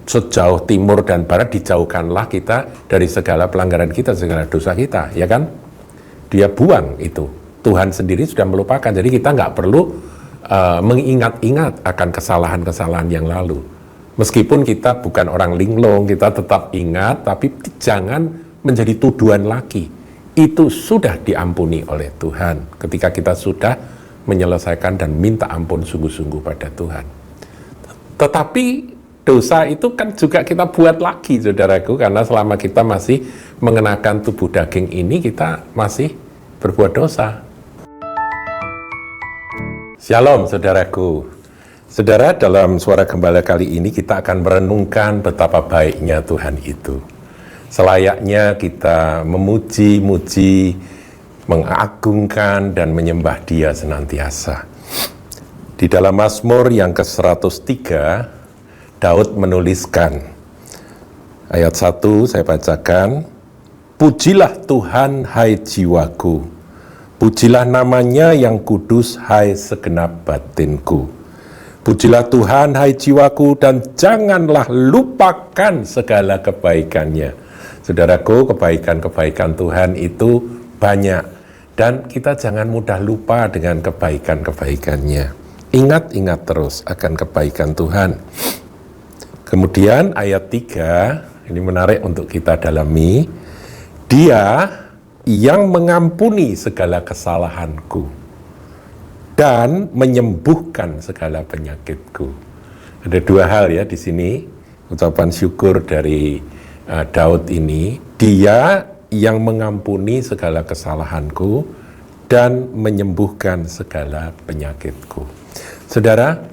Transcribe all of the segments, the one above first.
sejauh timur dan barat dijauhkanlah kita dari segala pelanggaran kita, segala dosa kita, ya kan? Dia buang itu. Tuhan sendiri sudah melupakan, jadi kita nggak perlu mengingat-ingat akan kesalahan-kesalahan yang lalu. Meskipun kita bukan orang linglung, kita tetap ingat, tapi jangan menjadi tuduhan lagi. Itu sudah diampuni oleh Tuhan ketika kita sudah menyelesaikan dan minta ampun sungguh-sungguh pada Tuhan. Tetapi dosa itu kan juga kita buat lagi, saudaraku, karena selama kita masih mengenakan tubuh daging ini, kita masih berbuat dosa. Shalom, saudaraku. Saudara, dalam Suara Gembala kali ini kita akan merenungkan betapa baiknya Tuhan itu. Selayaknya kita memuji-muji, mengagungkan, dan menyembah Dia senantiasa. Di dalam Mazmur yang ke-103, Daud menuliskan, ayat 1 saya bacakan, "Pujilah Tuhan, hai jiwaku, pujilah namanya yang kudus, hai segenap batinku. Pujilah Tuhan, hai jiwaku, dan janganlah lupakan segala kebaikannya." Saudaraku, kebaikan-kebaikan Tuhan itu banyak, dan kita jangan mudah lupa dengan kebaikan-kebaikannya. Ingat-ingat terus akan kebaikan Tuhan. Kemudian ayat 3, ini menarik untuk kita dalami. Dia yang mengampuni segala kesalahanku dan menyembuhkan segala penyakitku. Ada dua hal ya di sini, ucapan syukur dari Daud ini. Dia yang mengampuni segala kesalahanku dan menyembuhkan segala penyakitku. Saudara,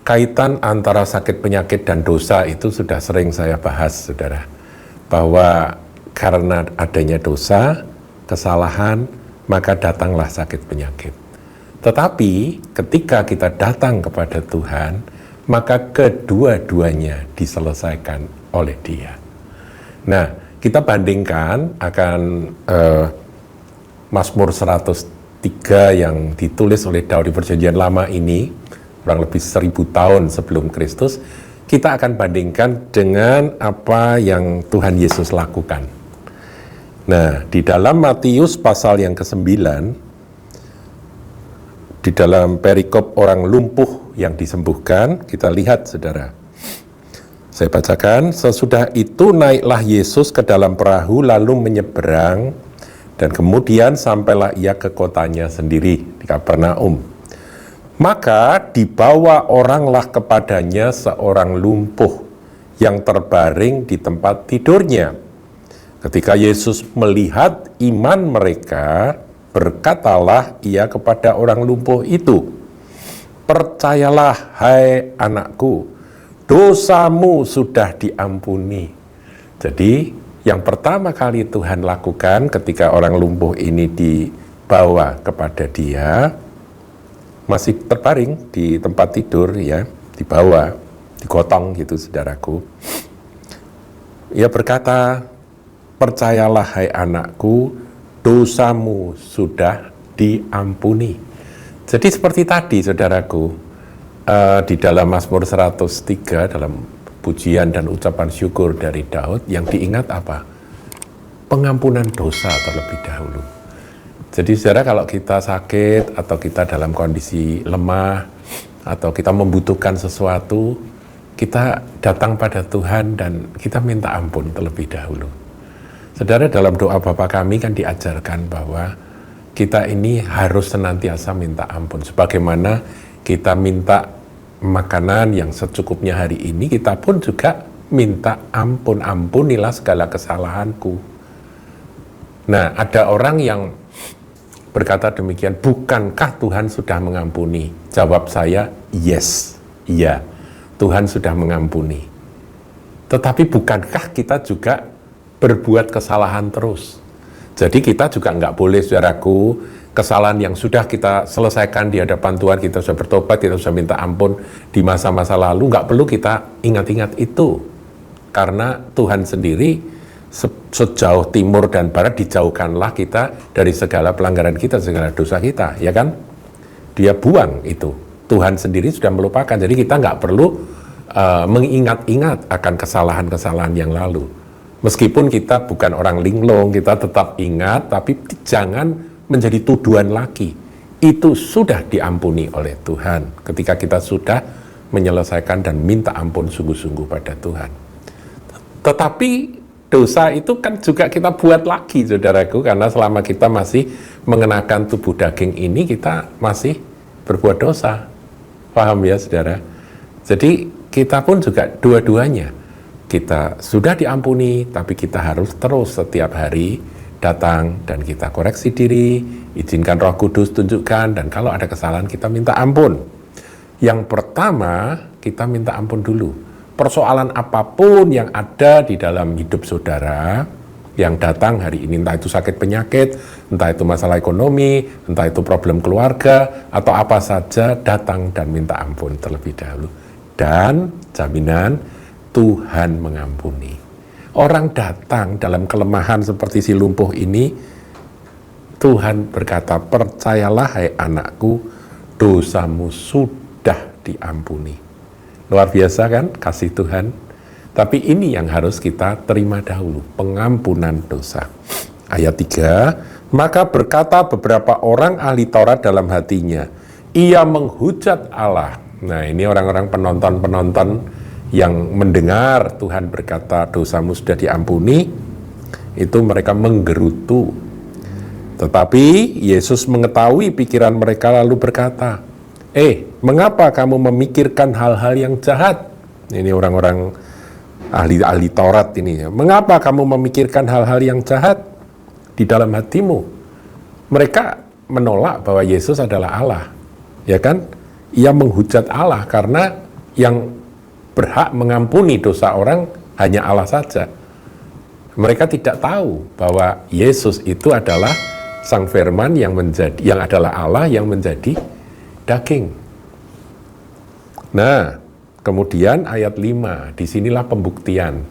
kaitan antara sakit penyakit dan dosa itu sudah sering saya bahas, saudara. Bahwa karena adanya dosa, kesalahan, maka datanglah sakit penyakit. Tetapi ketika kita datang kepada Tuhan, maka kedua-duanya diselesaikan oleh Dia. Nah, kita bandingkan akan Mazmur 103 yang ditulis oleh Daud di Perjanjian Lama ini, kurang lebih 1000 tahun sebelum Kristus. Kita akan bandingkan dengan apa yang Tuhan Yesus lakukan. Nah, di dalam Matius pasal yang ke-9, di dalam perikop orang lumpuh yang disembuhkan, kita lihat, saudara. Saya bacakan, sesudah itu naiklah Yesus ke dalam perahu lalu menyeberang, dan kemudian sampailah ia ke kotanya sendiri, di Kapernaum. Maka dibawa oranglah kepadanya seorang lumpuh yang terbaring di tempat tidurnya. Ketika Yesus melihat iman mereka, berkatalah ia kepada orang lumpuh itu, "Percayalah, hai anakku, dosamu sudah diampuni." Jadi, yang pertama kali Tuhan lakukan ketika orang lumpuh ini dibawa kepada Dia, masih terbaring di tempat tidur ya, dibawa, digotong gitu, saudaraku. Ia berkata, "Percayalah, hai anakku, dosamu sudah diampuni." Jadi seperti tadi, saudaraku, di dalam Mazmur 103, dalam pujian dan ucapan syukur dari Daud, yang diingat apa? Pengampunan dosa terlebih dahulu. Jadi saudara, kalau kita sakit atau kita dalam kondisi lemah atau kita membutuhkan sesuatu, kita datang pada Tuhan dan kita minta ampun terlebih dahulu. Saudara, dalam doa Bapa kami kan diajarkan bahwa kita ini harus senantiasa minta ampun. Sebagaimana kita minta makanan yang secukupnya hari ini, kita pun juga minta ampun, ampunilah segala kesalahanku. Nah, ada orang yang berkata demikian, bukankah Tuhan sudah mengampuni? Jawab saya, yes, iya, Tuhan sudah mengampuni. Tetapi bukankah kita juga berbuat kesalahan terus? Jadi kita juga nggak boleh, saudaraku, kesalahan yang sudah kita selesaikan di hadapan Tuhan, kita sudah bertobat, kita sudah minta ampun di masa-masa lalu, nggak perlu kita ingat-ingat itu. Karena Tuhan sendiri sejauh timur dan barat dijauhkanlah kita dari segala pelanggaran kita, segala dosa kita, ya kan? Dia buang itu. Tuhan sendiri sudah melupakan, jadi kita nggak perlu mengingat-ingat akan kesalahan-kesalahan yang lalu. Meskipun kita bukan orang linglung, kita tetap ingat, tapi jangan menjadi tuduhan lagi. Itu sudah diampuni oleh Tuhan ketika kita sudah menyelesaikan dan minta ampun sungguh-sungguh pada Tuhan. Tetapi dosa itu kan juga kita buat lagi, saudaraku, karena selama kita masih mengenakan tubuh daging ini, kita masih berbuat dosa. Paham ya, saudara? Jadi kita pun juga dua-duanya. Kita sudah diampuni, tapi kita harus terus setiap hari datang dan kita koreksi diri, izinkan Roh Kudus tunjukkan, dan kalau ada kesalahan kita minta ampun. Yang pertama, kita minta ampun dulu. Persoalan apapun yang ada di dalam hidup saudara yang datang hari ini, entah itu sakit penyakit, entah itu masalah ekonomi, entah itu problem keluarga, atau apa saja, datang dan minta ampun terlebih dahulu. Dan jaminan Tuhan mengampuni. Orang datang dalam kelemahan seperti si lumpuh ini, Tuhan berkata, percayalah hai anakku, dosamu sudah diampuni. Luar biasa kan kasih Tuhan? Tapi ini yang harus kita terima dahulu, pengampunan dosa. Ayat 3, maka berkata beberapa orang ahli Taurat dalam hatinya, ia menghujat Allah. Nah, ini orang-orang penonton-penonton yang mendengar Tuhan berkata dosamu sudah diampuni, itu mereka menggerutu. Tetapi Yesus mengetahui pikiran mereka lalu berkata, mengapa kamu memikirkan hal-hal yang jahat? Ini orang-orang ahli Taurat ini ya. Mengapa kamu memikirkan hal-hal yang jahat di dalam hatimu? Mereka menolak bahwa Yesus adalah Allah, ya kan? Ia menghujat Allah karena yang berhak mengampuni dosa orang hanya Allah saja. Mereka tidak tahu bahwa Yesus itu adalah Sang Firman yang adalah Allah yang menjadi daging. Nah, kemudian ayat 5, disinilah pembuktian.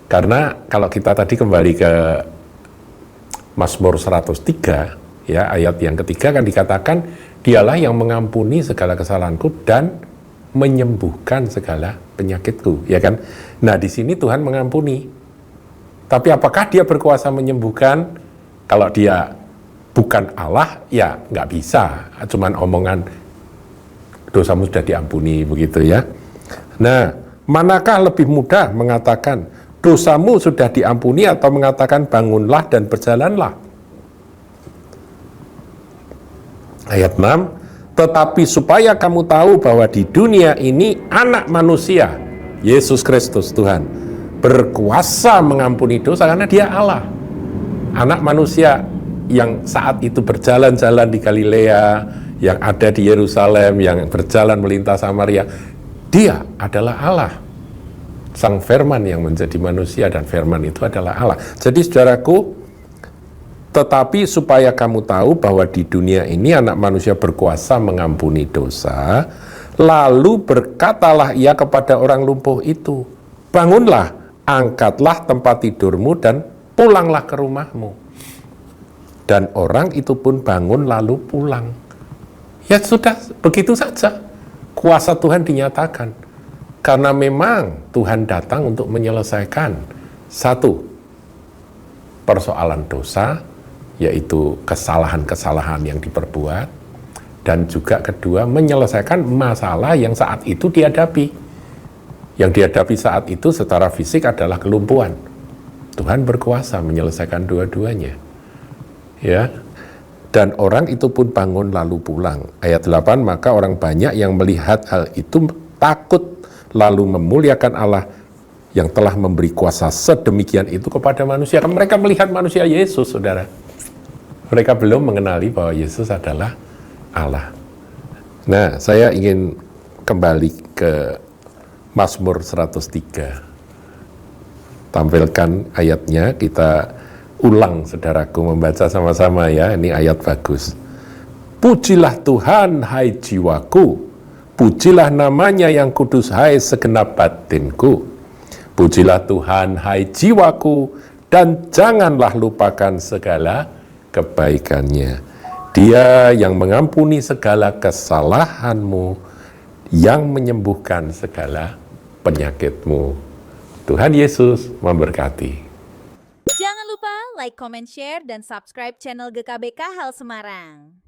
Karena kalau kita tadi kembali ke Mazmur 103, ya, ayat yang ketiga kan dikatakan, dialah yang mengampuni segala kesalahanku dan menyembuhkan segala penyakitku, ya kan? Nah, di sini Tuhan mengampuni. Tapi apakah dia berkuasa menyembuhkan? Kalau dia bukan Allah, ya nggak bisa. Cuman omongan dosamu sudah diampuni, begitu ya. Nah, manakah lebih mudah mengatakan dosamu sudah diampuni atau mengatakan bangunlah dan berjalanlah? Ayat 6, tetapi supaya kamu tahu bahwa di dunia ini anak manusia, Yesus Kristus Tuhan, berkuasa mengampuni dosa karena dia Allah. Anak manusia yang saat itu berjalan-jalan di Galilea, yang ada di Yerusalem, yang berjalan melintas Samaria, dia adalah Allah. Sang Firman yang menjadi manusia, dan Firman itu adalah Allah. Jadi saudaraku, tetapi supaya kamu tahu bahwa di dunia ini anak manusia berkuasa mengampuni dosa, lalu berkatalah ia kepada orang lumpuh itu, bangunlah, angkatlah tempat tidurmu dan pulanglah ke rumahmu. Dan orang itu pun bangun lalu pulang. Ya sudah, begitu saja. Kuasa Tuhan dinyatakan. Karena memang Tuhan datang untuk menyelesaikan satu, persoalan dosa, yaitu kesalahan-kesalahan yang diperbuat, dan juga kedua, menyelesaikan masalah yang saat itu dihadapi. Yang dihadapi saat itu secara fisik adalah kelumpuhan. Tuhan berkuasa menyelesaikan dua-duanya. Ya. Dan orang itu pun bangun lalu pulang. Ayat 8, maka orang banyak yang melihat hal itu takut lalu memuliakan Allah yang telah memberi kuasa sedemikian itu kepada manusia. Mereka melihat manusia Yesus, saudara. Mereka belum mengenali bahwa Yesus adalah Allah. Nah, saya ingin kembali ke Mazmur 103. Tampilkan ayatnya, kita ulang saudaraku membaca sama-sama ya, ini ayat bagus. Pujilah Tuhan hai jiwaku, pujilah namanya yang kudus hai segenap batinku. Pujilah Tuhan hai jiwaku, dan janganlah lupakan segala kebaikannya. Dia yang mengampuni segala kesalahanmu, yang menyembuhkan segala penyakitmu. Tuhan Yesus memberkati. Jangan lupa like, comment, share, dan subscribe channel GKBK Hal Semarang.